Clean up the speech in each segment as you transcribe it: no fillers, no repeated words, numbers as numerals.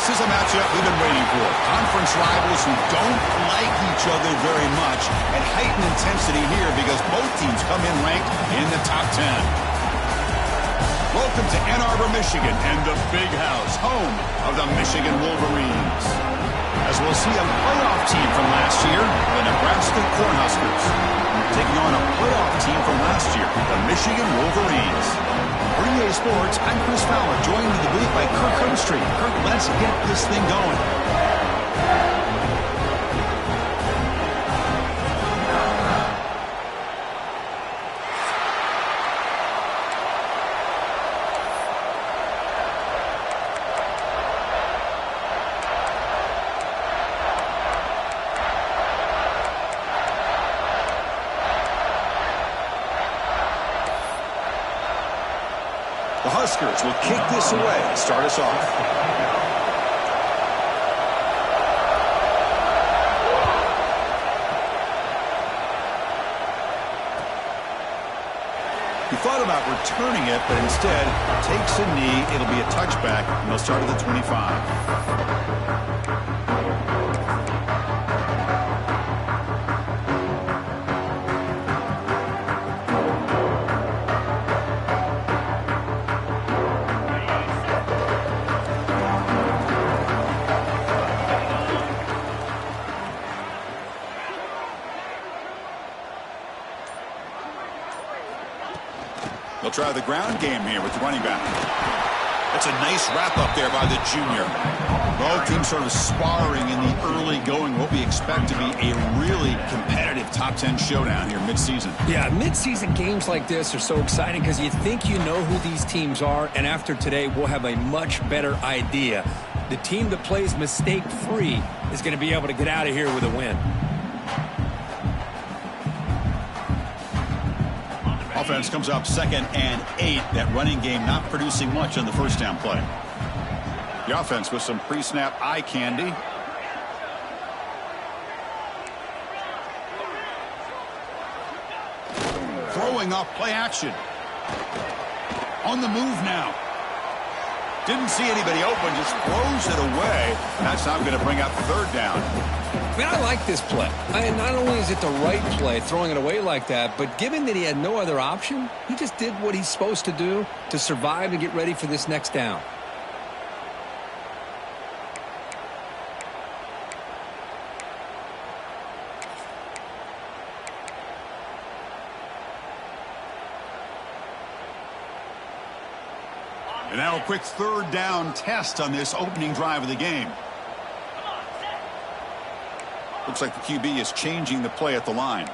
This is a matchup we've been waiting for. Conference rivals who don't like each other very much, and heightened intensity here because both teams come in ranked in the top 10. Welcome to Ann Arbor, Michigan, and the Big House, home of the Michigan Wolverines. As we'll see a playoff team from last year, the Nebraska Cornhuskers, taking on a playoff team from last year, the Michigan Wolverines. For EA Sports, I'm Chris Fowler, joined in the booth by Kirk Hermstreet. Kirk, let's get this thing going. The Huskers will kick this away to start us off. He thought about returning it, but instead takes a knee. It'll be a touchback, and they'll start at the 25. They'll try the ground game here with the running back. That's a nice wrap up there by the junior. Both teams sort of sparring in the early going, what we expect to be a really competitive top 10 showdown here mid-season. Yeah, mid-season games like this are so exciting because you think you know who these teams are, and after today we'll have a much better idea. The team that plays mistake-free is going to be able to get out of here with a win. Offense comes up 2nd and 8. That running game not producing much on the first down play. The offense with some pre-snap eye candy. Throwing off play action. On the move now. Didn't see anybody open, just throws it away. That's not going to bring up 3rd down. Man, I like this play. Not only is it the right play, throwing it away like that, but given that he had no other option, he just did what he's supposed to do to survive and get ready for this next down. And now a quick 3rd down test on this opening drive of the game. Looks like the QB is changing the play at the line.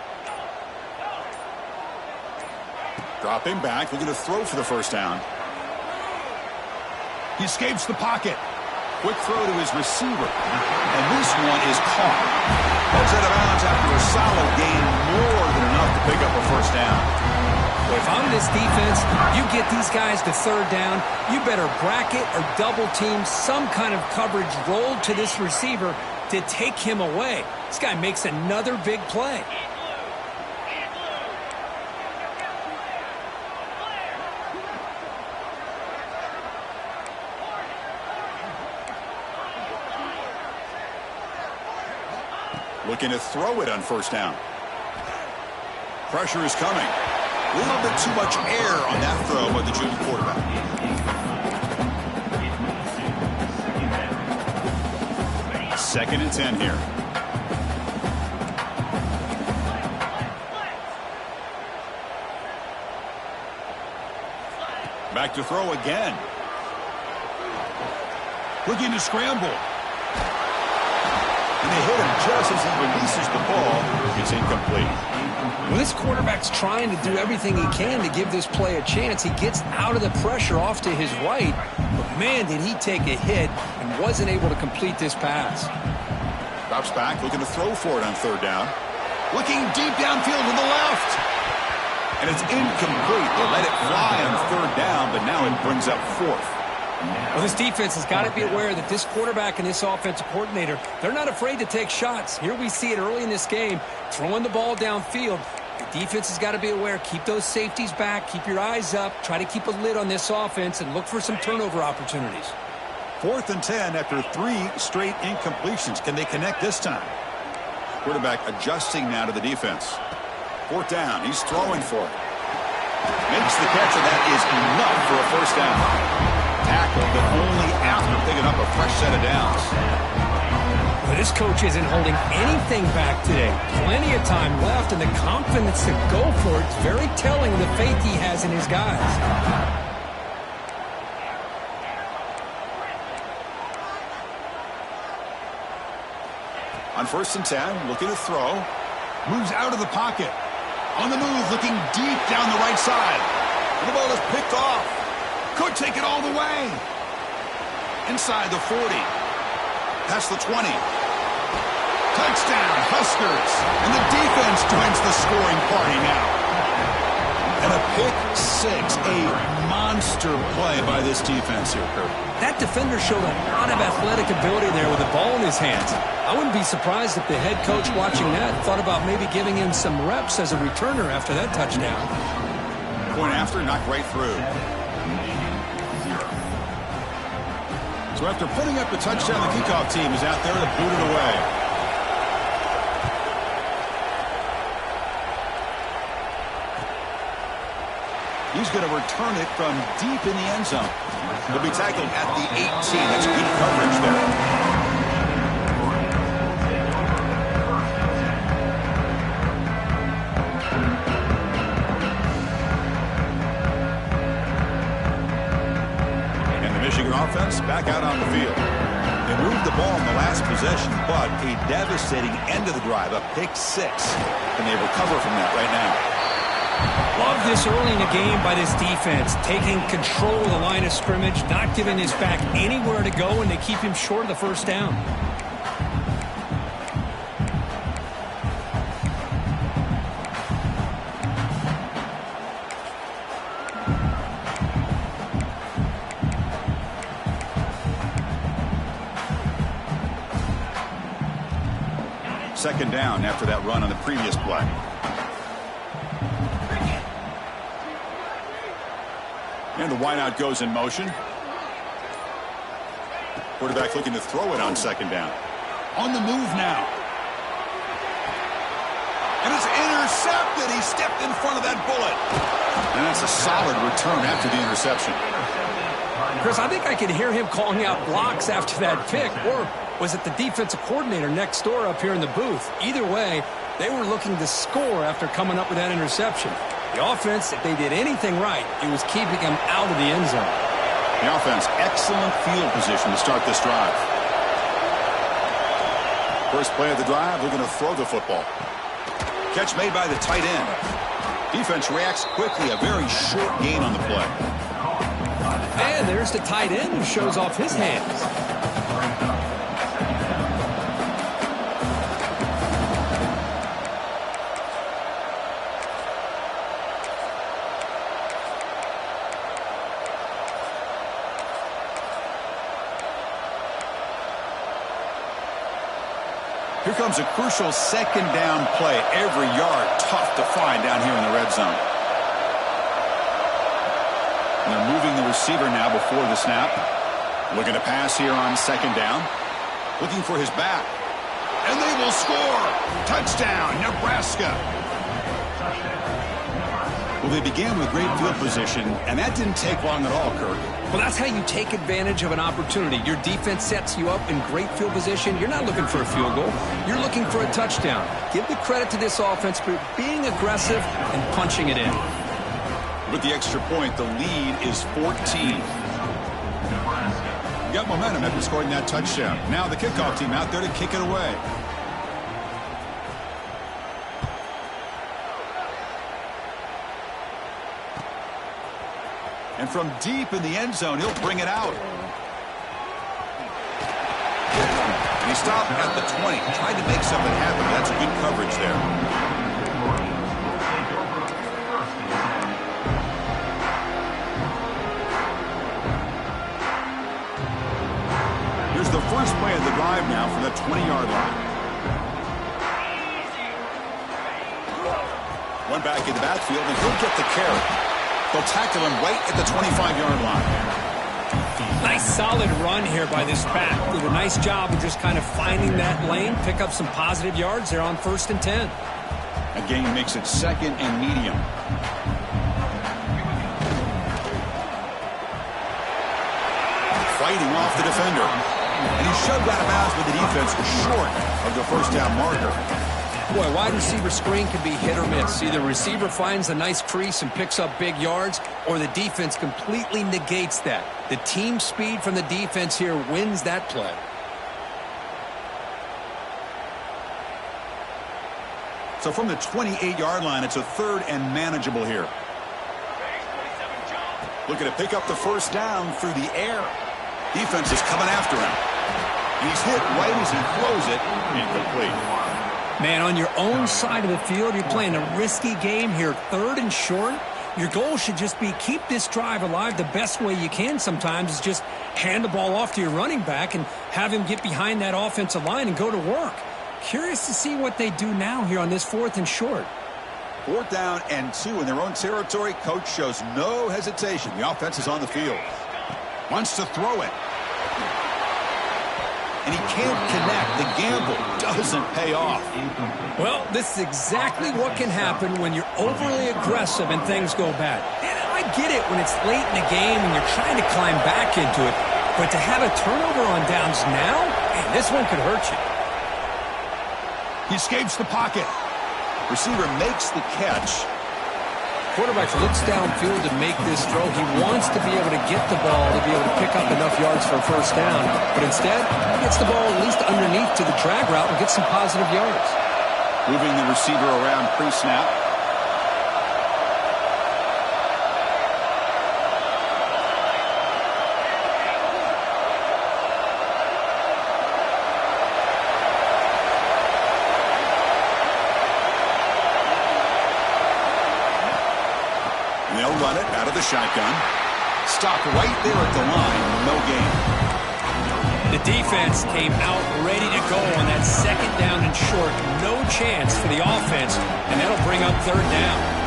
Dropping back, looking to throw for the first down. He escapes the pocket. Quick throw to his receiver. And this one is caught. Goes out of bounds after a solid gain, more than enough to pick up a first down. Well, if I'm this defense, you get these guys to 3rd down, you better bracket or double team some kind of coverage rolled to this receiver to take him away. This guy makes another big play. Looking to throw it on first down. Pressure is coming. A little bit too much air on that throw by the junior quarterback. Second and 10 here. Back to throw again. Looking to scramble. And they hit him just as he releases the ball. It's incomplete. Well, this quarterback's trying to do everything he can to give this play a chance. He gets out of the pressure off to his right. But, man, did he take a hit and wasn't able to complete this pass. Drops back, looking to throw for it on 3rd down. Looking deep downfield to the left. And it's incomplete. They let it fly on 3rd down, but now it brings up 4th. Well, this defense has got to be aware that this quarterback and this offensive coordinator, they're not afraid to take shots. Here we see it early in this game, throwing the ball downfield. The defense has got to be aware. Keep those safeties back. Keep your eyes up. Try to keep a lid on this offense and look for some turnover opportunities. 4th and 10 after 3 straight incompletions. Can they connect this time? Quarterback adjusting now to the defense. 4th down. He's throwing for it. Makes the catch, and that is enough for a first down. Tackle, but only after picking up a fresh set of downs. But this coach isn't holding anything back today. Plenty of time left, and the confidence to go for it is very telling of the faith he has in his guys. On 1st and 10, looking to throw. Moves out of the pocket. On the move, looking deep down the right side. And the ball is picked off. Could take it all the way. Inside the 40. Past the 20. Touchdown, Huskers. And the defense joins the scoring party now. And a pick 6. A monster play by this defense here, Kurt. That defender showed a lot of athletic ability there with the ball in his hands. I wouldn't be surprised if the head coach watching that thought about maybe giving him some reps as a returner after that touchdown. Point after, knocked right through. So after putting up the touchdown, the kickoff team is out there to boot it away. He's going to return it from deep in the end zone. He'll be tackled at the 18. That's good coverage there. And the Michigan offense back out on the field. They moved the ball in the last possession, but a devastating end of the drive, a pick 6. And they recover from that right now. Love this early in the game by this defense, taking control of the line of scrimmage, not giving his back anywhere to go, and they keep him short of the first down. Second down after that run on the previous play. And the wideout goes in motion. Quarterback looking to throw it on second down. On the move now. And it's intercepted. He stepped in front of that bullet. And that's a solid return after the interception. Chris, I think I could hear him calling out blocks after that pick. Or was it the defensive coordinator next door up here in the booth? Either way, they were looking to score after coming up with that interception. The offense, if they did anything right, it was keeping them out of the end zone. The offense, excellent field position to start this drive. First play of the drive, they're going to throw the football. Catch made by the tight end. Defense reacts quickly, a very short gain on the play. And there's the tight end who shows off his hands. Here comes a crucial second down play. Every yard tough to find down here in the red zone. And they're moving the receiver now before the snap. Looking to pass here on second down. Looking for his back. And they will score. Touchdown, Nebraska. Well, they began with great field position, and that didn't take long at all, Kirk. Well, that's how you take advantage of an opportunity. Your defense sets you up in great field position. You're not looking for a field goal. You're looking for a touchdown. Give the credit to this offense for being aggressive and punching it in. With the extra point, the lead is 14. You got momentum after scoring that touchdown. Now the kickoff team out there to kick it away. And from deep in the end zone, he'll bring it out. And he stopped at the 20, tried to make something happen. That's good coverage there. Here's the first play of the drive now from the 20-yard line. One back in the backfield, and he'll get the carry. They'll tackle him right at the 25-yard line. Nice solid run here by this back. Did a nice job of just kind of finding that lane, pick up some positive yards there on 1st and 10. A gain makes it 2nd and medium. Fighting off the defender. And he shoved out of bounds with the defense short of the 1st down marker. Boy, wide receiver screen can be hit or miss. Either receiver finds a nice crease and picks up big yards, or the defense completely negates that. The team speed from the defense here wins that play. So from the 28-yard line, it's a 3rd and manageable here. Looking to pick up the 1st down through the air. Defense is coming after him. He's hit right as he throws it. Incomplete. Man, on your own side of the field, you're playing a risky game here. 3rd and short. Your goal should just be keep this drive alive the best way you can sometimes is just hand the ball off to your running back and have him get behind that offensive line and go to work. Curious to see what they do now here on this 4th and short. 4th down and 2 in their own territory. Coach shows no hesitation. The offense is on the field. Wants to throw it. And he can't connect. The gamble doesn't pay off. Well, this is exactly what can happen when you're overly aggressive and things go bad. And I get it when it's late in the game and you're trying to climb back into it. But to have a turnover on downs now, man, this one could hurt you. He escapes the pocket. Receiver makes the catch. Quarterback looks downfield to make this throw. He wants to be able to get the ball to be able to pick up enough yards for a 1st down. But instead, he gets the ball at least underneath to the drag route and gets some positive yards. Moving the receiver around pre-snap. They'll run it out of the shotgun. Stop right there at the line. No gain. The defense came out ready to go on that 2nd down and short. No chance for the offense, and that'll bring up 3rd down.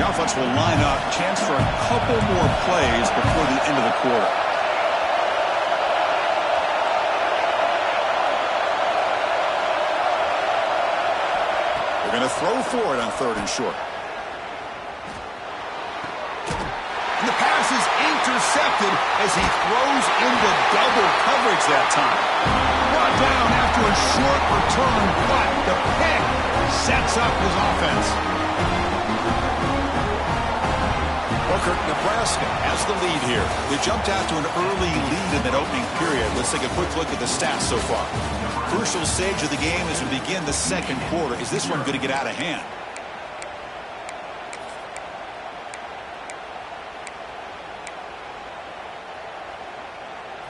The offense will line up. Chance for a couple more plays before the end of the quarter. They're going to throw for it on 3rd and short. And the pass is intercepted as he throws into double coverage that time. Brought down after a short return, but the pick sets up his offense. Nebraska has the lead here. They jumped out to an early lead in that opening period. Let's take a quick look at the stats so far. Crucial stage of the game as we begin the 2nd quarter. Is this one going to get out of hand?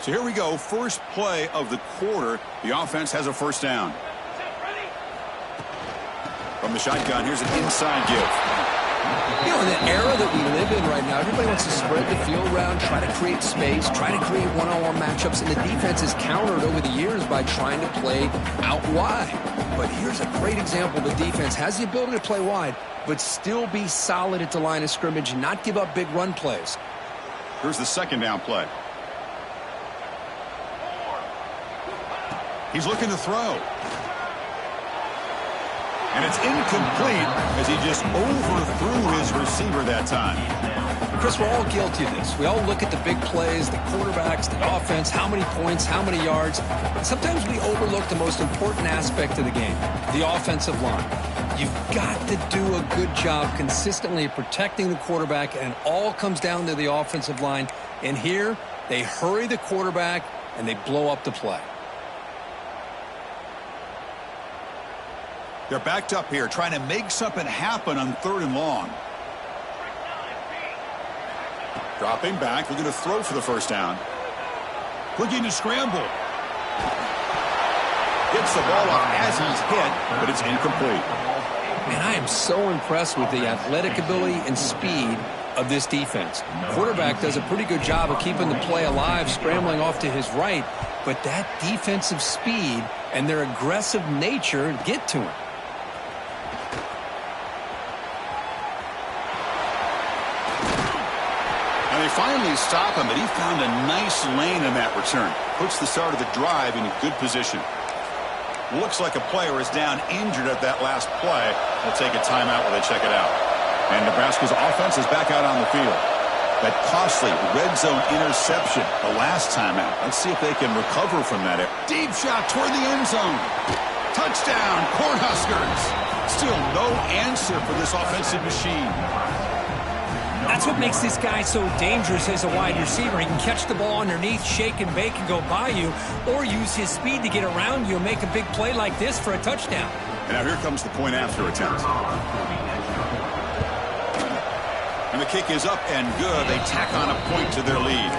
So here we go. First play of the quarter. The offense has a 1st down. From the shotgun, here's an inside give. You know, in the era that we live in right now, everybody wants to spread the field around, try to create space, try to create one-on-one matchups, and the defense is countered over the years by trying to play out wide. But here's a great example. The defense has the ability to play wide, but still be solid at the line of scrimmage and not give up big run plays. Here's the 2nd down play. He's looking to throw. And it's incomplete as he just overthrew his receiver that time. Chris, we're all guilty of this. We all look at the big plays, the quarterbacks, the offense, how many points, how many yards. And sometimes we overlook the most important aspect of the game, the offensive line. You've got to do a good job consistently of protecting the quarterback, and it all comes down to the offensive line. And here, they hurry the quarterback, and they blow up the play. They're backed up here, trying to make something happen on 3rd and long. Dropping back, looking to throw for the 1st down. Looking to scramble. Gets the ball off as he's hit, but it's incomplete. Man, I am so impressed with the athletic ability and speed of this defense. Quarterback does a pretty good job of keeping the play alive, scrambling off to his right, but that defensive speed and their aggressive nature get to him. And they finally stop him, but he found a nice lane in that return. Puts the start of the drive in a good position. Looks like a player is down injured at that last play. They'll take a timeout while they check it out. And Nebraska's offense is back out on the field. That costly red zone interception the last time out. Let's see if they can recover from that. Deep shot toward the end zone. Touchdown, Cornhuskers. Still no answer for this offensive machine. That's what makes this guy so dangerous as a wide receiver. He can catch the ball underneath, shake and bake and go by you, or use his speed to get around you and make a big play like this for a touchdown. And now here comes the point after attempt. And the kick is up and good. They tack on a point to their lead.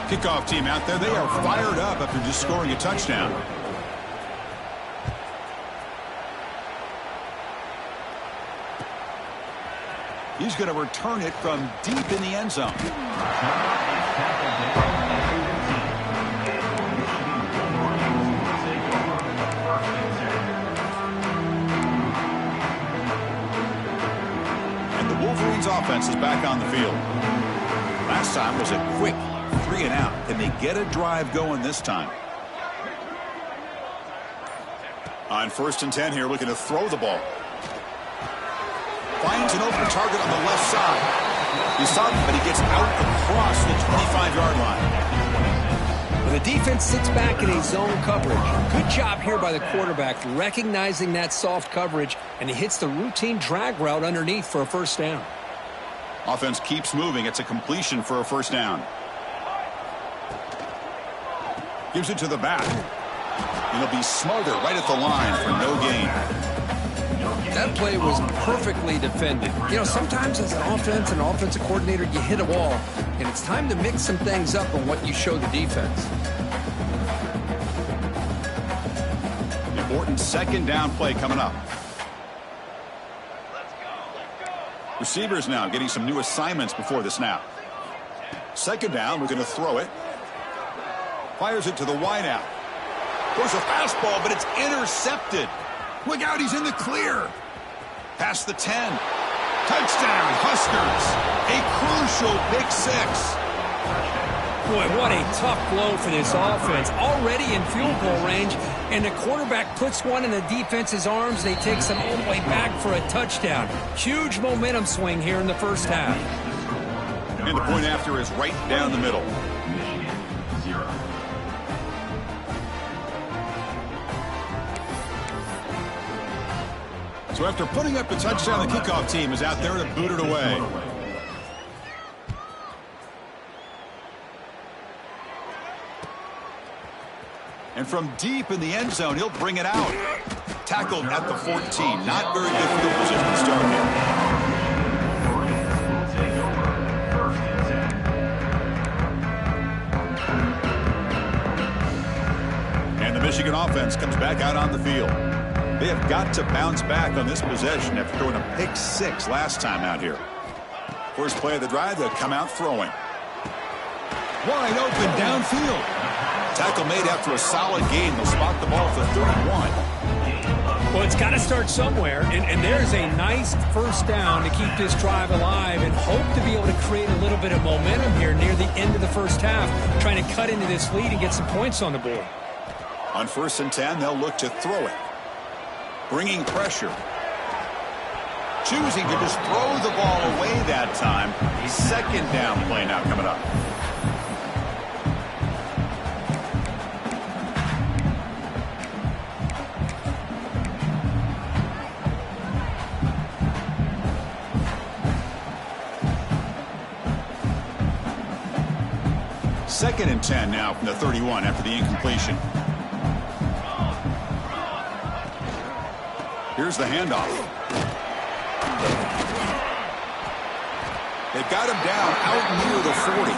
Kickoff team out there. They are fired up after just scoring a touchdown. He's going to return it from deep in the end zone. And the Wolverines offense is back on the field. Last time was a quick 3 and out. Can they get a drive going this time? On 1st and 10 here, looking to throw the ball. Finds an open target on the left side. He's stopped, but he gets out across the 25-yard line. When the defense sits back in a zone coverage, good job here by the quarterback recognizing that soft coverage, and he hits the routine drag route underneath for a first down. Offense keeps moving. It's a completion for a first down. Gives it to the back. And he'll be smarter right at the line for no gain. That play was perfectly defended. You know, sometimes as an offensive coordinator, you hit a wall, and it's time to mix some things up on what you show the defense. Important second down play coming up. Receivers now getting some new assignments before the snap. Second down, we're going to throw it. Fires it to the wideout. Goes a fastball, but it's intercepted. Look out, he's in the clear. Past the 10. Touchdown, Huskers. A crucial pick 6. Boy, what a tough blow for this offense. Already in field goal range, and the quarterback puts one in the defense's arms. They take some all the way back for a touchdown. Huge momentum swing here in the first half. And the point after is right down the middle. So after putting up the touchdown, the kickoff team is out there to boot it away. And from deep in the end zone, he'll bring it out. Tackled at the 14. Not very good field position to start here. And the Michigan offense comes back out on the field. They have got to bounce back on this possession after throwing a pick 6 last time out here. First play of the drive, they'll come out throwing. Wide open downfield. Tackle made after a solid gain. They'll spot the ball for 31. Well, it's got to start somewhere, and there's a nice first down to keep this drive alive and hope to be able to create a little bit of momentum here near the end of the first half, trying to cut into this lead and get some points on the board. On 1st and 10, they'll look to throw it. Bringing pressure. Choosing to just throw the ball away that time. Second down play now coming up. Second and 10 now from the 31 after the incompletion. Here's the handoff. They've got him down out near the 40.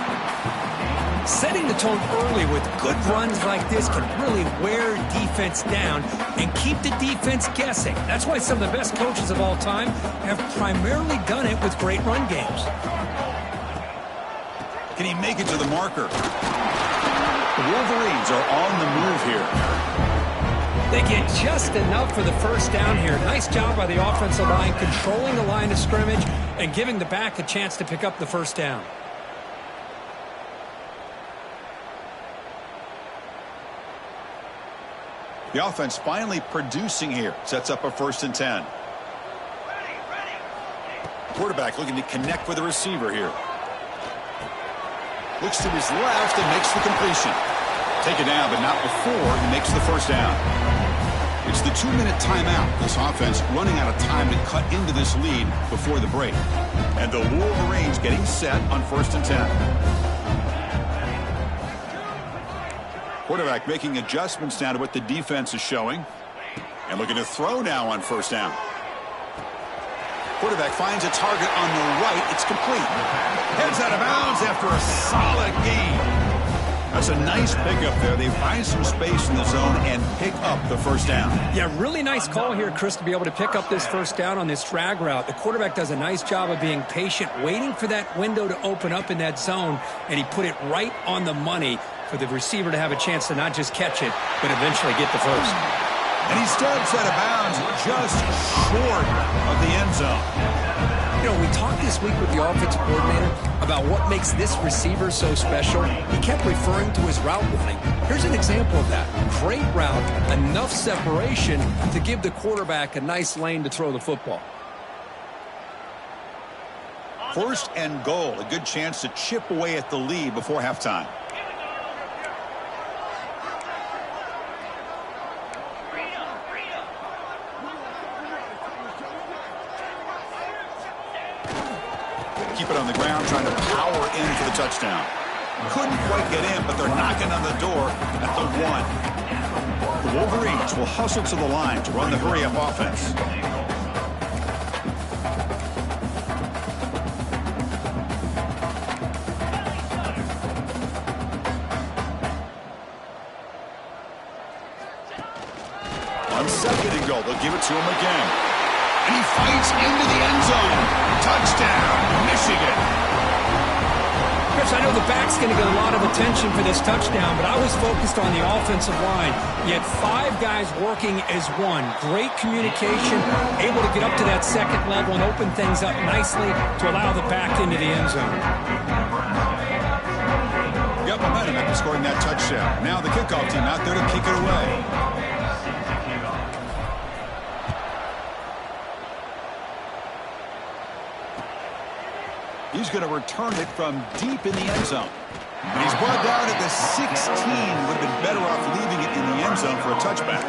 Setting the tone early with good runs like this can really wear defense down and keep the defense guessing. That's why some of the best coaches of all time have primarily done it with great run games. Can he make it to the marker? The Wolverines are on the move here. They get just enough for the first down here. Nice job by the offensive line controlling the line of scrimmage and giving the back a chance to pick up the first down. The offense finally producing here. Sets up a 1st and 10. Quarterback looking to connect with the receiver here. Looks to his left and makes the completion. Take it down, but not before he makes the first down. It's the 2-minute timeout. This offense running out of time to cut into this lead before the break. And the Wolverines getting set on 1st and 10. Quarterback making adjustments now to what the defense is showing. And looking to throw now on 1st down. Quarterback finds a target on the right. It's complete. Heads out of bounds after a solid gain. That's a nice pickup there. They find some space in the zone and pick up the 1st down. Yeah, really nice call here, Chris, to be able to pick up this 1st down on this drag route. The quarterback does a nice job of being patient, waiting for that window to open up in that zone, and he put it right on the money for the receiver to have a chance to not just catch it, but eventually get the first. And he steps out of bounds just short of the end zone. You know, we talked this week with the offensive coordinator about what makes this receiver so special. He kept referring to his route running. Here's an example of that. Great route, enough separation to give the quarterback a nice lane to throw the football. 1st and goal. A good chance to chip away at the lead before halftime. Keep it on the ground, trying to power in for the touchdown. Couldn't quite get in, but they're knocking on the door at the 1. The Wolverines will hustle to the line to run the hurry-up offense. On 2nd and goal, they'll give it to him again. And he fights into the end zone. Touchdown, Michigan. Chris, I know the back's going to get a lot of attention for this touchdown, but I was focused on the offensive line. You had 5 guys working as one. Great communication, able to get up to that 2nd level and open things up nicely to allow the back into the end zone. Got momentum after scoring that touchdown. Now the kickoff team out there to kick it away. He's going to return it from deep in the end zone. And he's brought down at the 16. Would have been better off leaving it in the end zone for a touchback.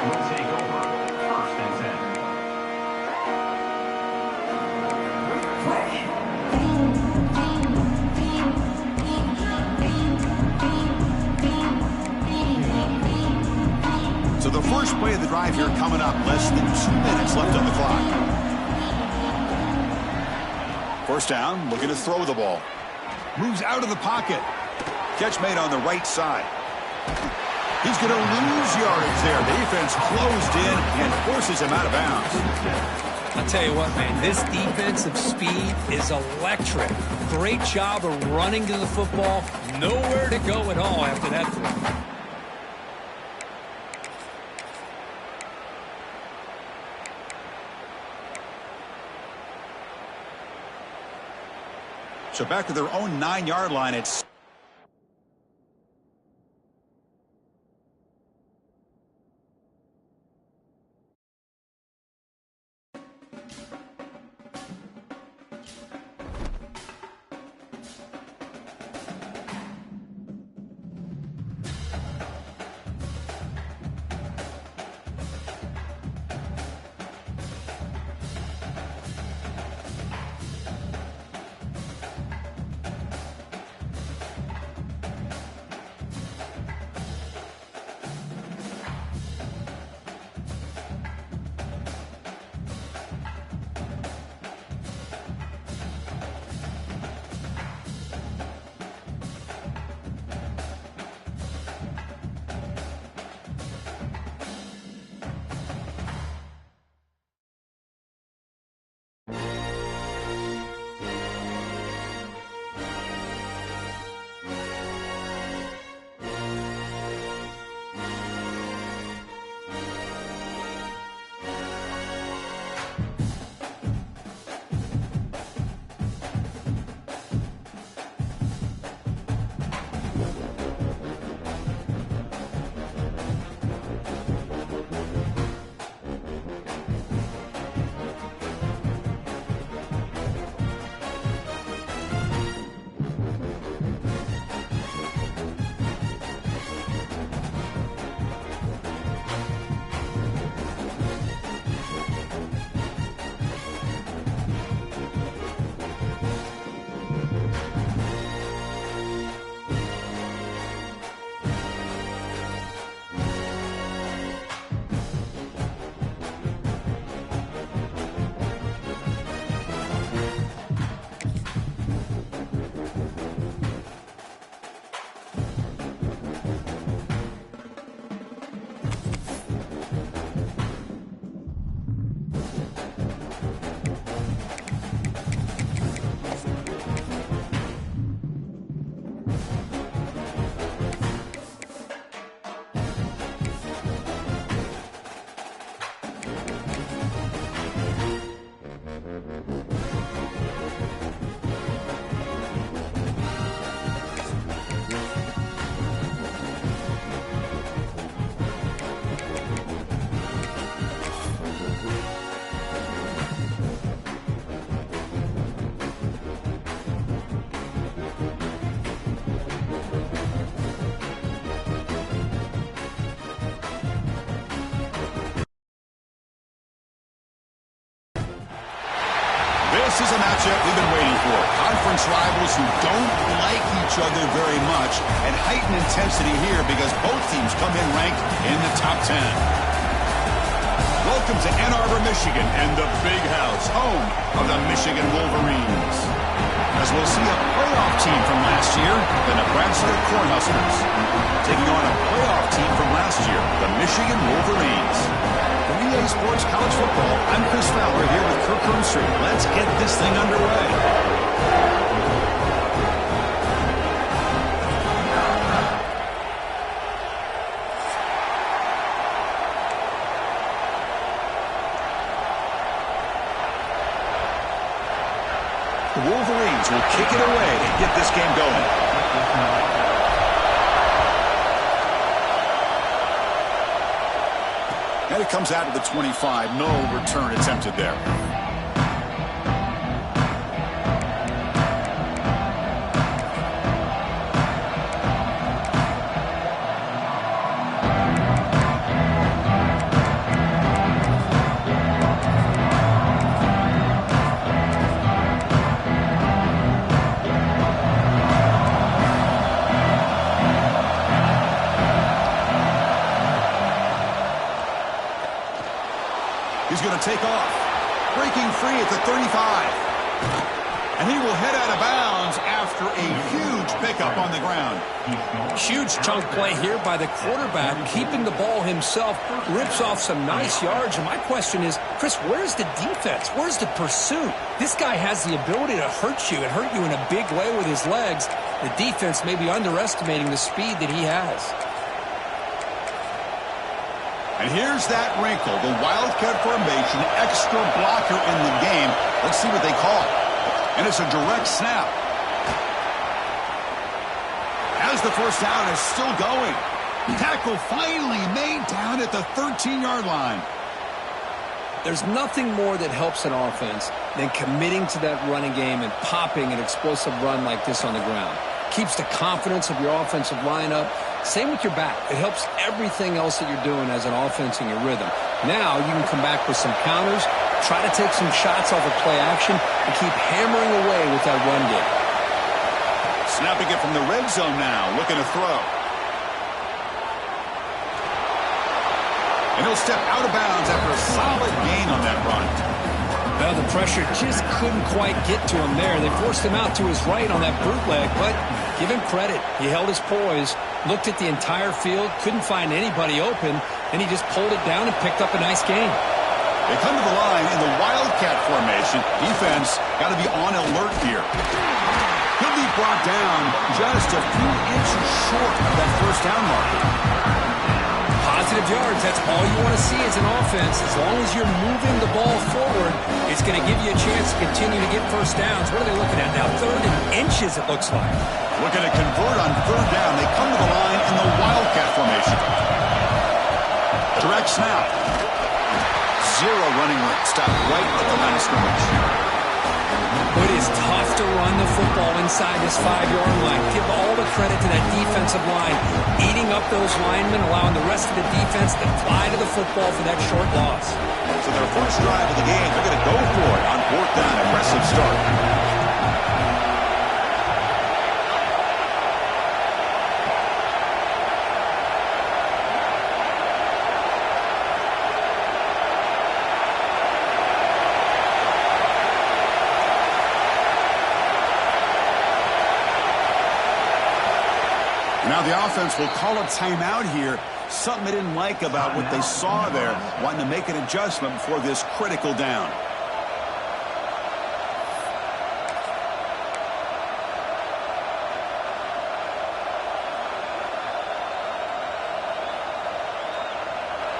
So the first play of the drive here coming up. Less than 2 minutes left on the clock. 1st down, looking to throw the ball. Moves out of the pocket. Catch made on the right side. He's going to lose yardage there. The defense closed in and forces him out of bounds. I'll tell you what, man, this defensive speed is electric. Great job of running to the football. Nowhere to go at all after that throw. So back to their own 9-yard line. It's This is a matchup we've been waiting for. Conference rivals who don't like each other very much, and heightened intensity here because both teams come in ranked in the top 10. Welcome to Ann Arbor, Michigan, and the Big House, home of the Michigan Wolverines. As we'll see a playoff team from last year, the Nebraska Cornhuskers, taking on a playoff team from last year, the Michigan Wolverines. From EA Sports College Football, I'm Chris Fowler here with Kirk Hermstreet. Let's get this thing underway. The Wolverines will kick it away and get this game going. And it comes out of the 25. No return attempted there. He's going to take off, breaking free at the 35. And he will head out of bounds after a huge pickup on the ground. Huge chunk play here by the quarterback, keeping the ball himself, rips off some nice yards. And my question is, Chris, where's the defense? Where's the pursuit? This guy has the ability to hurt you and hurt you in a big way with his legs. The defense may be underestimating the speed that he has. And here's that wrinkle, the Wildcat formation, extra blocker in the game. Let's see what they call. And it's a direct snap. As the first down is still going. Tackle finally made down at the 13-yard line. There's nothing more that helps an offense than committing to that running game and popping an explosive run like this on the ground. Keeps the confidence of your offensive line up. Same with your back. It helps everything else that you're doing as an offense in your rhythm. Now you can come back with some counters, try to take some shots off of play action, and keep hammering away with that run game. Snapping it from the red zone now, looking to throw. And he'll step out of bounds after a solid gain on that run. Well, the pressure just couldn't quite get to him there. They forced him out to his right on that bootleg, but give him credit. He held his poise, looked at the entire field, couldn't find anybody open, and he just pulled it down and picked up a nice gain. They come to the line in the Wildcat formation. Defense got to be on alert here. He'll be brought down just a few inches short of that first down marker. Positive yards, that's all you want to see as an offense. As long as you're moving the ball forward, it's going to give you a chance to continue to get first downs. What are they looking at now? 3rd and inches, it looks like. Looking to convert on 3rd down. They come to the line in the Wildcat formation. Direct snap. Zero running room. Stop right at the line of scrimmage. It is tough to run the football inside this 5-yard line. Give all the credit to that defensive line, eating up those linemen, allowing the rest of the defense to fly to the football for that short loss. So their first drive of the game, they're going to go for it on 4th down. Aggressive start. Now the offense will call a timeout here. Something they didn't like about what they saw there, wanting to make an adjustment before this critical down.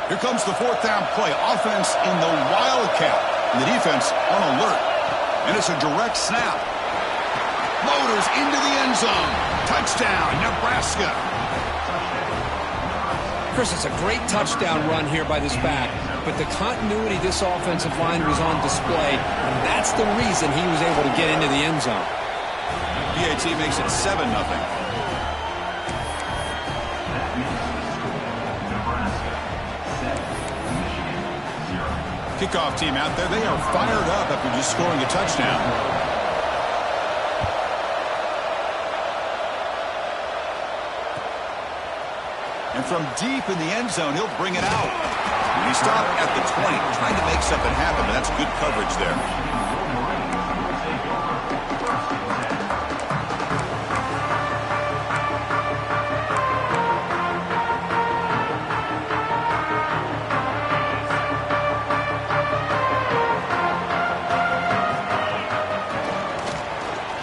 Here comes the 4th down play. Offense in the Wildcat. And the defense on alert. And it's a direct snap. Motors into the end zone. Touchdown, Nebraska. Chris, it's a great touchdown run here by this back, but the continuity this offensive line was on display, and that's the reason he was able to get into the end zone. PAT makes it 7-0. Kickoff team out there, they are fired up after just scoring a touchdown. And from deep in the end zone, he'll bring it out. And he stopped at the 20, trying to make something happen, but that's good coverage there.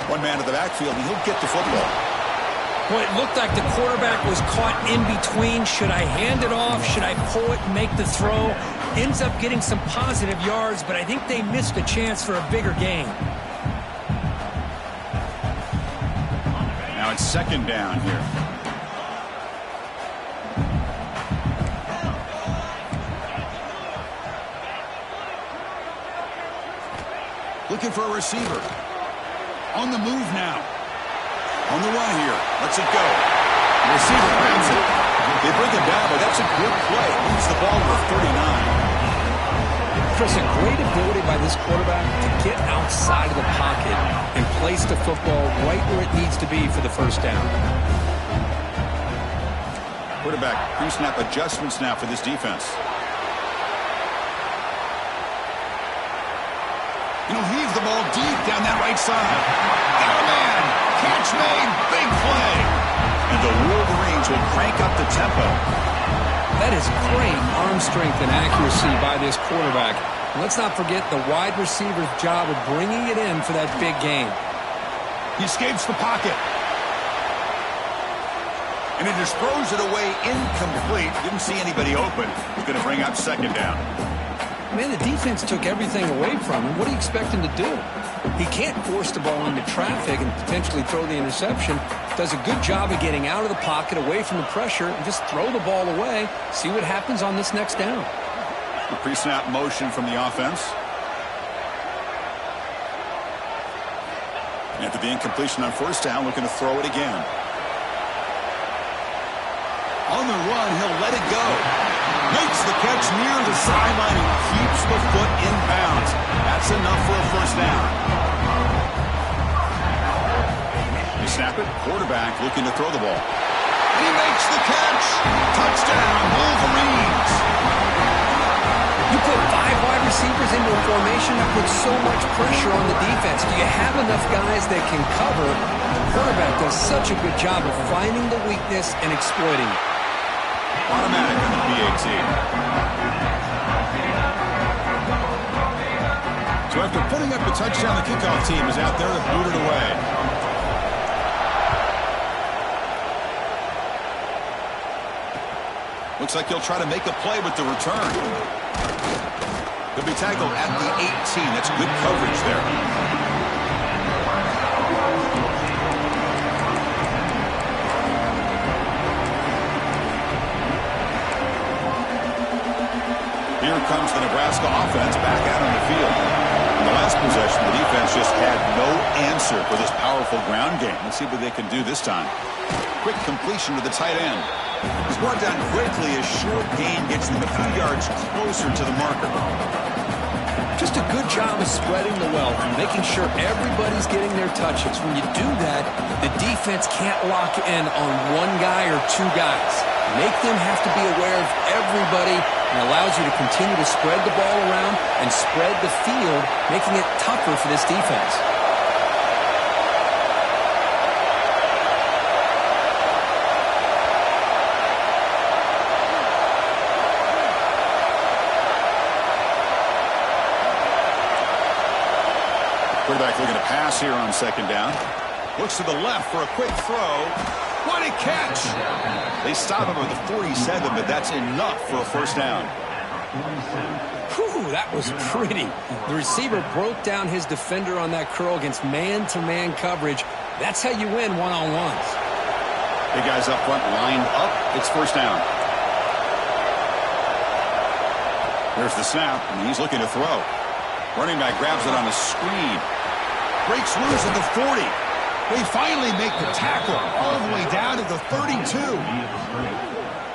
One man to the backfield, and he'll get the football. Well, it looked like the quarterback was caught in between. Should I hand it off? Should I pull it and make the throw? Ends up getting some positive yards, but I think they missed a chance for a bigger gain. Now it's second down here. Looking for a receiver. On the move now. On the run here. Lets it go. The receiver grabs it. They bring him down, but that's a good play. Moves the ball to 39. Chris, a great ability by this quarterback to get outside of the pocket and place the football right where it needs to be for the first down. Quarterback pre-snap adjustments now for this defense. He'll heave the ball deep down that right side. Got a man. Catch made. Big play. And the Wolverines will crank up the tempo. That is great arm strength and accuracy by this quarterback. And let's not forget the wide receiver's job of bringing it in for that big game. He escapes the pocket. And he just throws it away incomplete. Didn't see anybody open. He's going to bring up second down. Man, the defense took everything away from him. What do you expect him to do? He can't force the ball into traffic and potentially throw the interception. Does a good job of getting out of the pocket, away from the pressure, and just throw the ball away. See what happens on this next down. A pre-snap motion from the offense. After the incompletion on first down, looking to throw it again. On the run, he'll let it go. Makes the catch near the sideline and keeps the foot in bounds. That's enough for a first down. They snap it. Quarterback looking to throw the ball. He makes the catch. Touchdown, Wolverines. You put 5 wide receivers into a formation that puts so much pressure on the defense. Do you have enough guys that can cover? The quarterback does such a good job of finding the weakness and exploiting it. Automatic on the PAT. So after putting up a touchdown, the kickoff team is out there to boot it away. Looks like he'll try to make a play with the return. He'll be tackled at the 18. That's good coverage there. Here comes the Nebraska offense back out on the field. In the last possession, the defense just had no answer for this powerful ground game. Let's see what they can do this time. Quick completion to the tight end. He's brought down quickly. A short gain gets them a few yards closer to the marker. Just a good job of spreading the wealth and making sure everybody's getting their touches. When you do that, the defense can't lock in on one guy or 2 guys. Make them have to be aware of everybody, and allows you to continue to spread the ball around and spread the field, making it tougher for this defense. Quarterback looking to pass here on second down. Looks to the left for a quick throw. What a catch! They stop him at the 47, but that's enough for a first down. Whew, that was pretty. The receiver broke down his defender on that curl against man-to-man coverage. That's how you win one-on-ones. Big guys up front lined up. It's first down. There's the snap, and he's looking to throw. Running back grabs it on a screen. Breaks loose at the 40. They finally make the tackle all the way down to the 32.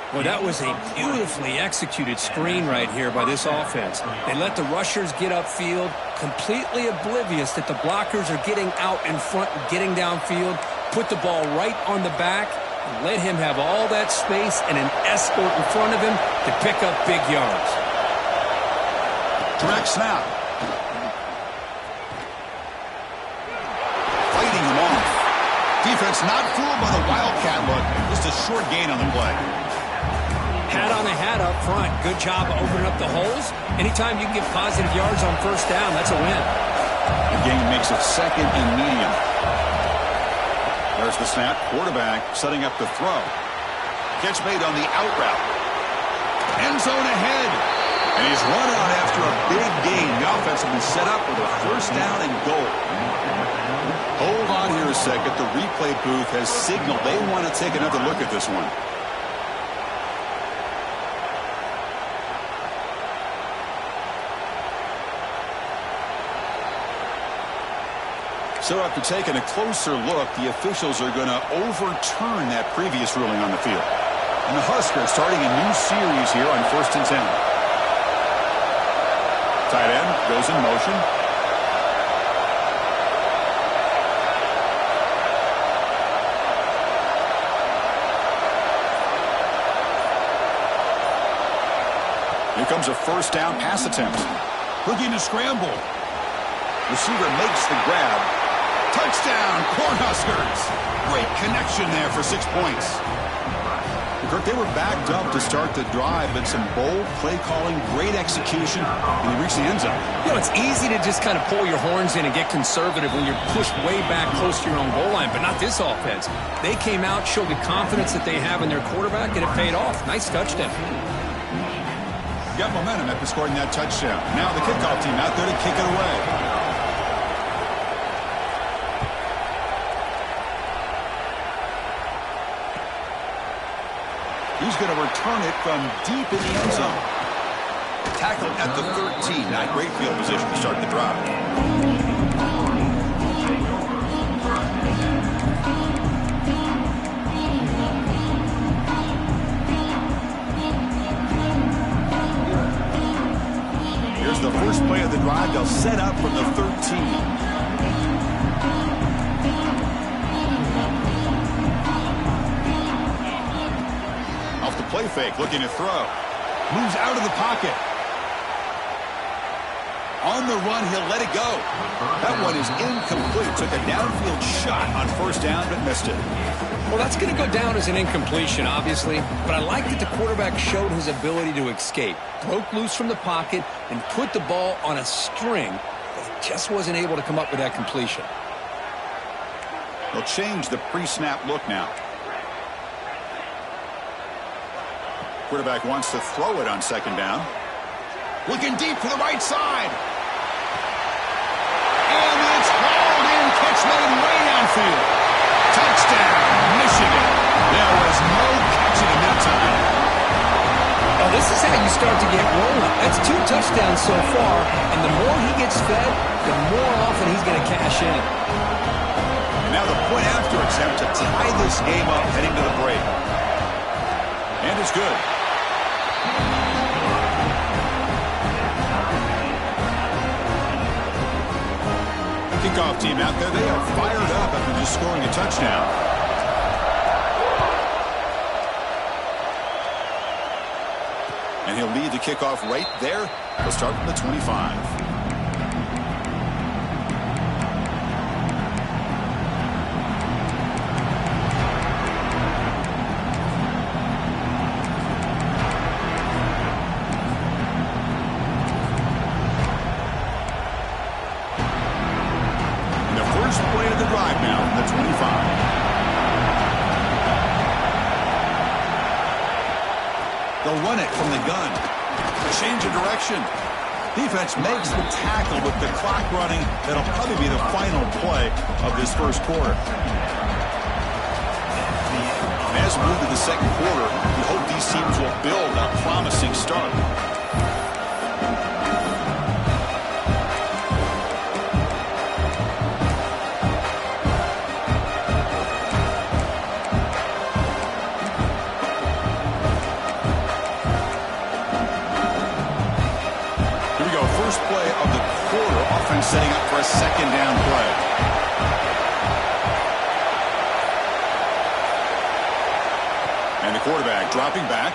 Well, that was a beautifully executed screen right here by this offense. They let the rushers get upfield, completely oblivious that the blockers are getting out in front and getting downfield, put the ball right on the back, and let him have all that space and an escort in front of him to pick up big yards. Direct snap. Fighting him off. Defense not fooled by the Wildcat look. Just a short gain on the play. Hat on the hat up front. Good job opening up the holes. Anytime you can get positive yards on first down, that's a win. The game makes it second and medium. There's the snap. Quarterback setting up the throw. Catch made on the out route. End zone ahead. And he's run out after a big gain. The offense will be set up with a first down and goal. Hold on here a second. The replay booth has signaled they want to take another look at this one. So after taking a closer look, the officials are going to overturn that previous ruling on the field. And the Huskers starting a new series here on 1st and 10. Tight end goes in motion. Here comes a first down pass attempt. Looking to scramble. Receiver makes the grab. Touchdown, Cornhuskers. Great connection there for 6 points. Kirk, they were backed up to start the drive, but some bold play calling, great execution, and they reached the end zone. You know, it's easy to just kind of pull your horns in and get conservative when you're pushed way back close to your own goal line, but not this offense. They came out, showed the confidence that they have in their quarterback, and it paid off. Nice touchdown. Got momentum after scoring that touchdown. Now the kickoff team out there to kick it away. He's going to return it from deep in the end zone. Tackled at the 13. Not great field position to start the drive. Here's the first play of the drive. They'll set up from the 13. Play fake, looking to throw. Moves out of the pocket. On the run, he'll let it go. That one is incomplete. Took a downfield shot on first down, but missed it. Well, that's going to go down as an incompletion, obviously. But I like that the quarterback showed his ability to escape. Broke loose from the pocket and put the ball on a string. But he just wasn't able to come up with that completion. They'll change the pre-snap look now. Quarterback wants to throw it on second down. Looking deep for the right side. And it's hauled in. Catch made way downfield. Touchdown, Michigan. There was no catching him that time. Now, this is how you start to get rolling. That's 2 touchdowns so far, and the more he gets fed, the more often he's going to cash in. And now the point after attempt to tie this game up heading to the break. And it's good. Kickoff team out there, they are fired up after just scoring a touchdown. And he'll lead the kickoff right there. He'll start from the 25. They'll run it from the gun. Change of direction. Defense makes the tackle with the clock running. That'll probably be the final play of this first quarter. As we move to the second quarter, we hope these teams will build a promising start. setting up for a second down play. And the quarterback dropping back.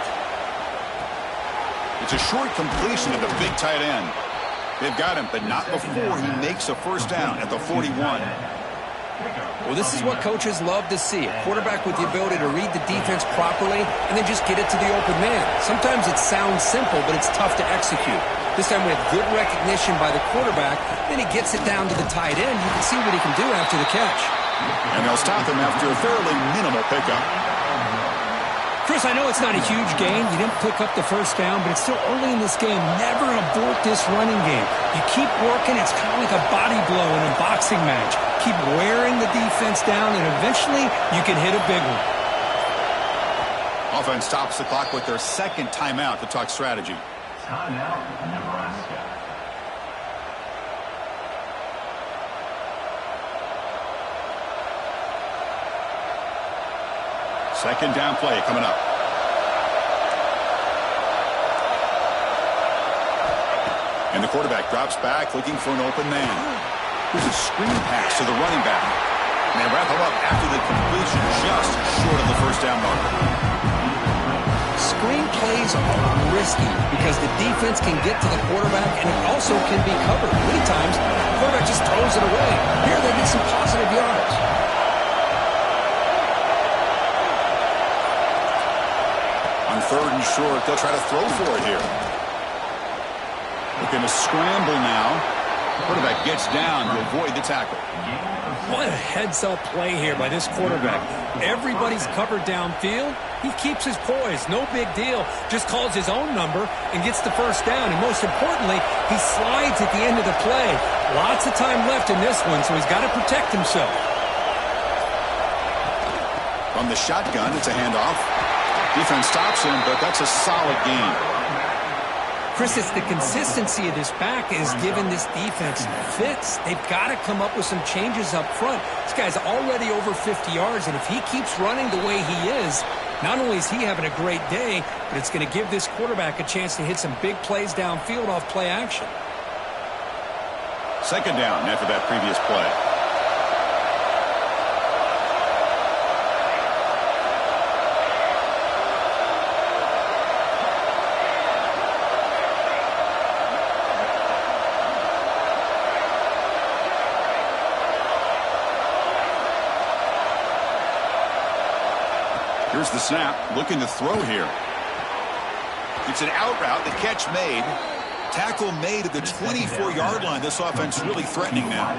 It's a short completion to the big tight end. They've got him, but not before he makes a first down at the 41. Well, this is what coaches love to see. A quarterback with the ability to read the defense properly and then just get it to the open man. Sometimes it sounds simple, but it's tough to execute. This time we have good recognition by the quarterback. Then he gets it down to the tight end. You can see what he can do after the catch. And they'll stop him after a fairly minimal pickup. Chris, I know it's not a huge gain. You didn't pick up the first down, but it's still early in this game. Never abort this running game. You keep working. It's kind of like a body blow in a boxing match. Keep wearing the defense down, and eventually you can hit a big one. Offense stops the clock with their second timeout to talk strategy. Timeout, Nebraska. Second down play coming up. And the quarterback drops back looking for an open man. Here's a screen pass to the running back. And they wrap him up after the completion just short of the first down marker. Screen plays are risky because the defense can get to the quarterback and it also can be covered. Many times, the quarterback just throws it away. Here they get some positive yards. On third and short, they'll try to throw for it here. Looking to scramble now. Quarterback gets down to avoid the tackle. What a heads-up play here by this quarterback. Everybody's covered downfield. He keeps his poise. No big deal. Just calls his own number and gets the first down. And most importantly, he slides at the end of the play. Lots of time left in this one, so he's got to protect himself. From the shotgun, it's a handoff. Defense stops him, but that's a solid gain. Chris, it's the consistency of this back is giving this defense fits. They've got to come up with some changes up front. This guy's already over 50 yards, and if he keeps running the way he is, not only is he having a great day, but it's going to give this quarterback a chance to hit some big plays downfield off play action. Second down after that previous play. Here's the snap, looking to throw here. It's an out route, the catch made. Tackle made at the 24-yard line. This offense really threatening now.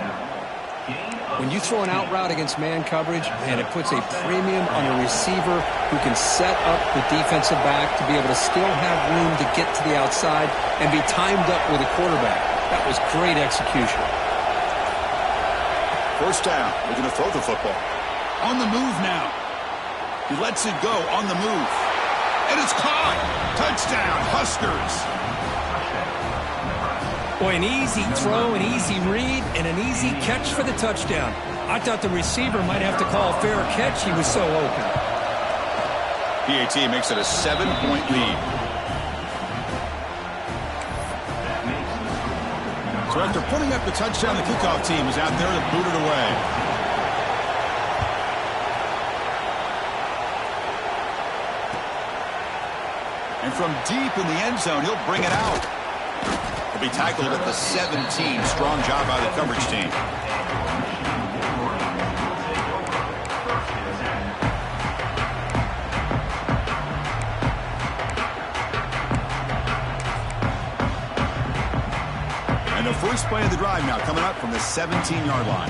When you throw an out route against man coverage, and it puts a premium on a receiver who can set up the defensive back to be able to still have room to get to the outside and be timed up with a quarterback. That was great execution. First down, looking to throw the football. On the move now. He lets it go on the move. And it's caught. Touchdown, Huskers. Boy, an easy throw, an easy read, and an easy catch for the touchdown. I thought the receiver might have to call a fair catch. He was so open. PAT makes it a 7-point lead. So after putting up the touchdown, the kickoff team is out there to boot it away. And from deep in the end zone, he'll bring it out. He'll be tackled at the 17. Strong job by the coverage team. And the first play of the drive now coming up from the 17-yard line.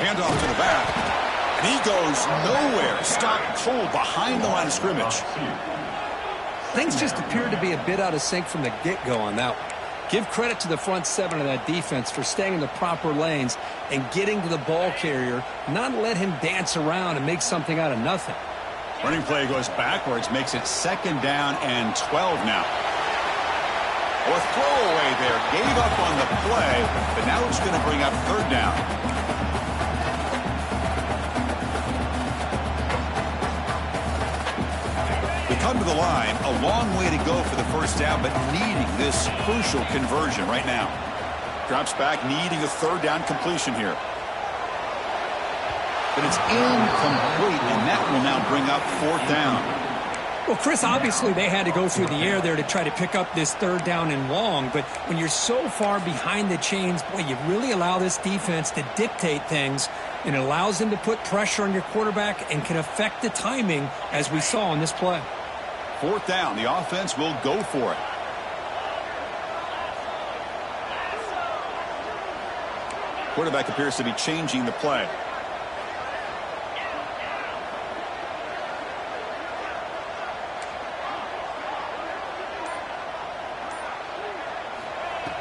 Handoff to the back. And he goes nowhere. Stopped cold behind the line of scrimmage. Things just appeared to be a bit out of sync from the get-go on that one. Give credit to the front seven of that defense for staying in the proper lanes and getting to the ball carrier, not let him dance around and make something out of nothing. Running play goes backwards, makes it second down and 12 now. Or throwaway there. Gave up on the play, but now it's going to bring up third down. come to the line. A long way to go for the first down, but needing this crucial conversion right now. Drops back, needing a third down completion here. But it's incomplete, and that will now bring up fourth down. Well, Chris, obviously they had to go through the air there to try to pick up this third down and long, but when you're so far behind the chains, boy, you really allow this defense to dictate things, and it allows them to put pressure on your quarterback and can affect the timing, as we saw on this play. Fourth down, the offense will go for it. Quarterback appears to be changing the play.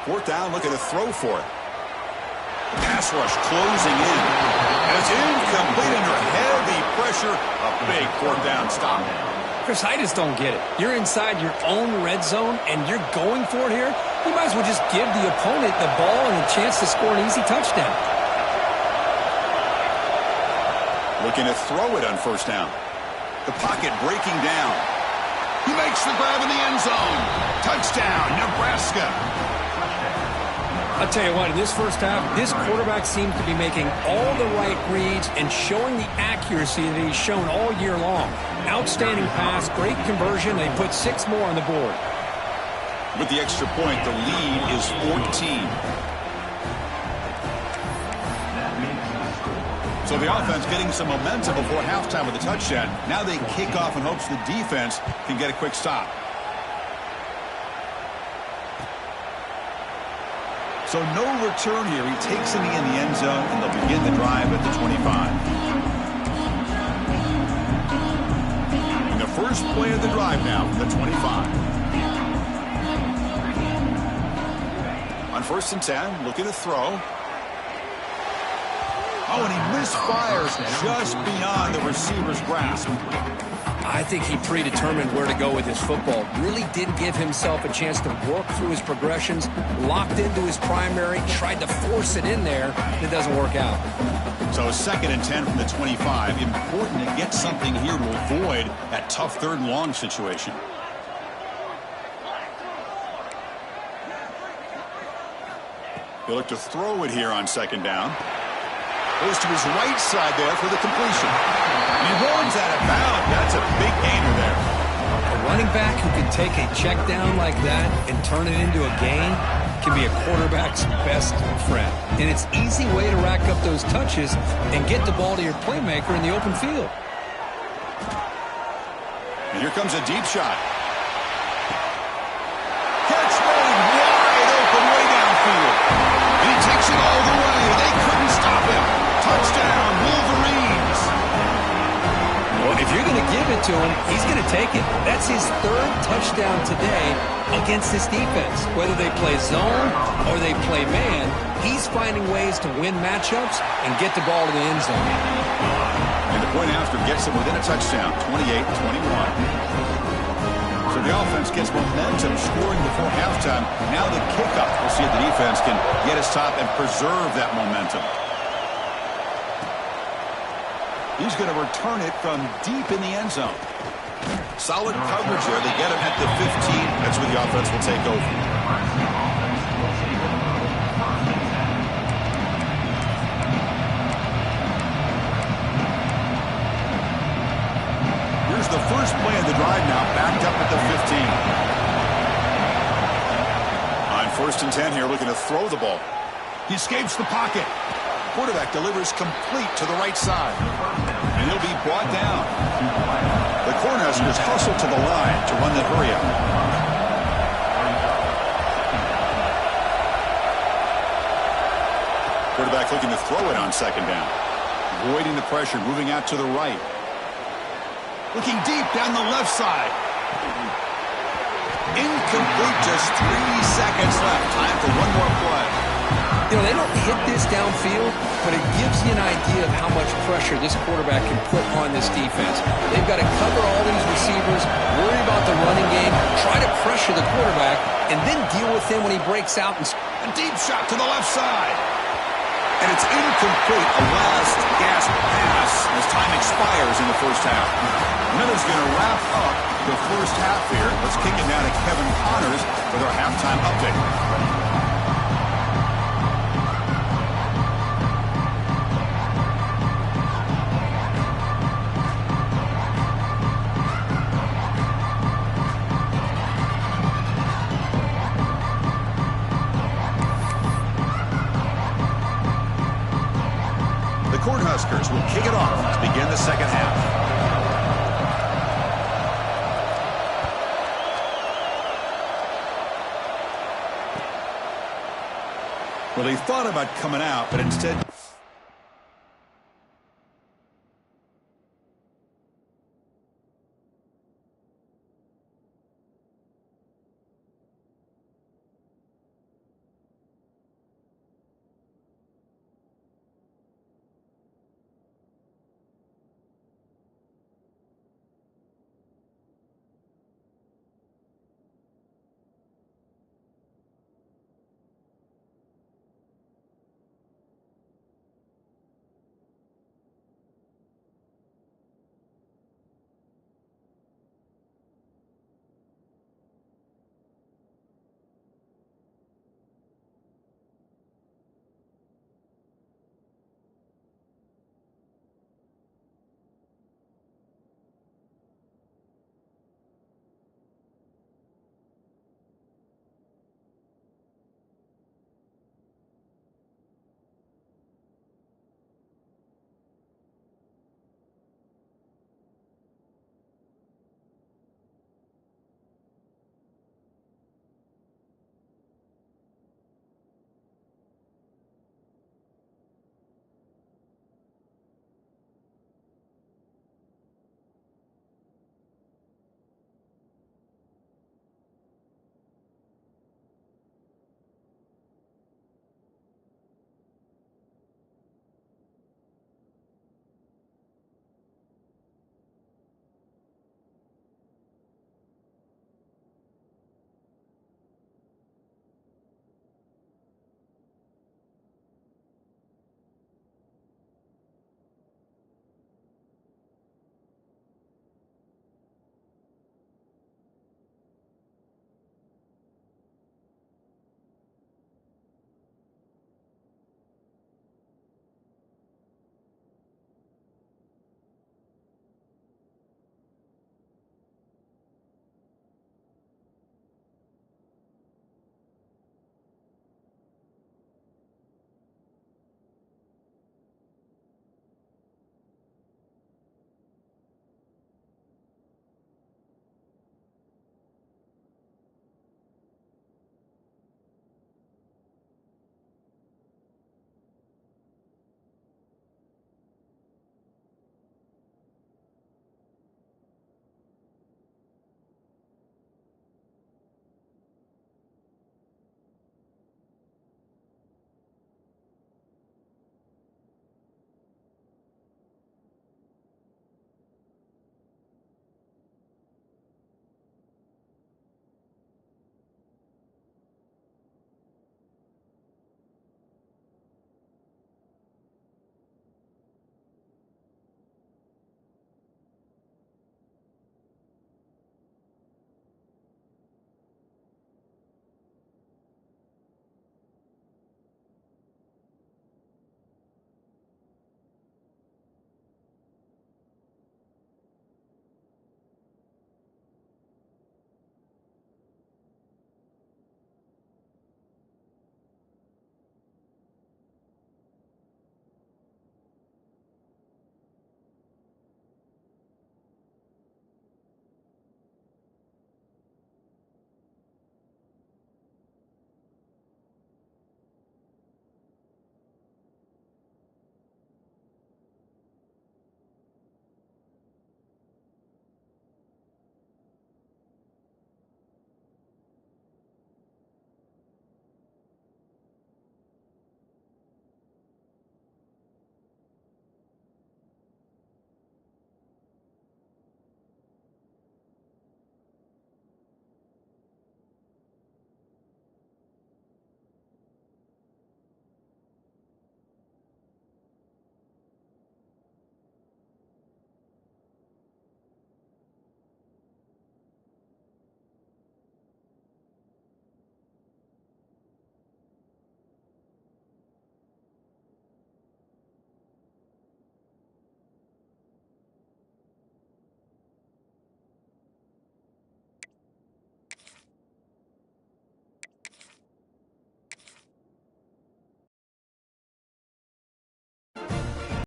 Fourth down, looking to throw for it. Pass rush closing in. And it's incomplete under heavy pressure. A big fourth down stop. Chris, I just don't get it. You're inside your own red zone, and you're going for it here? You might as well just give the opponent the ball and a chance to score an easy touchdown. Looking to throw it on first down. The pocket breaking down. He makes the grab in the end zone. Touchdown, Nebraska. I'll tell you what, in this first half, this quarterback seems to be making all the right reads and showing the accuracy that he's shown all year long. Outstanding pass, great conversion. They put 6 more on the board. With the extra point, the lead is 14. So the offense getting some momentum before halftime with a touchdown. Now they kick off in hopes the defense can get a quick stop. So no return here. He takes it in the end zone, and they'll begin the drive at the 25. And the first play of the drive now, the 25. On first and 10, looking to throw. Oh, and he misfires just beyond the receiver's grasp. I think he predetermined where to go with his football. Really didn't give himself a chance to work through his progressions. Locked into his primary, tried to force it in there. It doesn't work out. So second and 10 from the 25. Important to get something here to avoid that tough third and long situation. He'll look to throw it here on second down. Goes to his right side there for the completion. And he runs out of bounds. That's a big gainer there. A running back who can take a check down like that and turn it into a gain can be a quarterback's best friend. And it's an easy way to rack up those touches and get the ball to your playmaker in the open field. And here comes a deep shot. Catch made wide open way downfield. And he takes it all the way. They couldn't stop him. Touchdown, Wolverines. Well, if you're going to give it to him, he's going to take it. That's his 3rd touchdown today against this defense. Whether they play zone or they play man, he's finding ways to win matchups and get the ball to the end zone. And the point after gets them within a touchdown, 28-21. So the offense gets momentum scoring before halftime. Now the kickoff. We'll see if the defense can get a stop and preserve that momentum. He's going to return it from deep in the end zone. Solid coverage there. They get him at the 15. That's where the offense will take over. Here's the first play of the drive now, backed up at the 15. On first and 10 here, looking to throw the ball. He escapes the pocket. Quarterback delivers complete to the right side. And he'll be brought down. The Cornhuskers hustle to the line to run the hurry-up. Quarterback looking to throw it on second down. Avoiding the pressure, moving out to the right. Looking deep down the left side. Incomplete, just 3 seconds left. Time for one more play. You know, they don't hit this downfield, but it gives you an idea of how much pressure this quarterback can put on this defense. They've got to cover all these receivers, worry about the running game, try to pressure the quarterback, and then deal with him when he breaks out. And a deep shot to the left side. And it's incomplete. A last gasp pass as time expires. fires in the first half. And that is going to wrap up the first half here. Let's kick it now to Kevin Connors with our halftime update. The Cornhuskers will kick it off to begin the second half. Well, he thought about coming out, but instead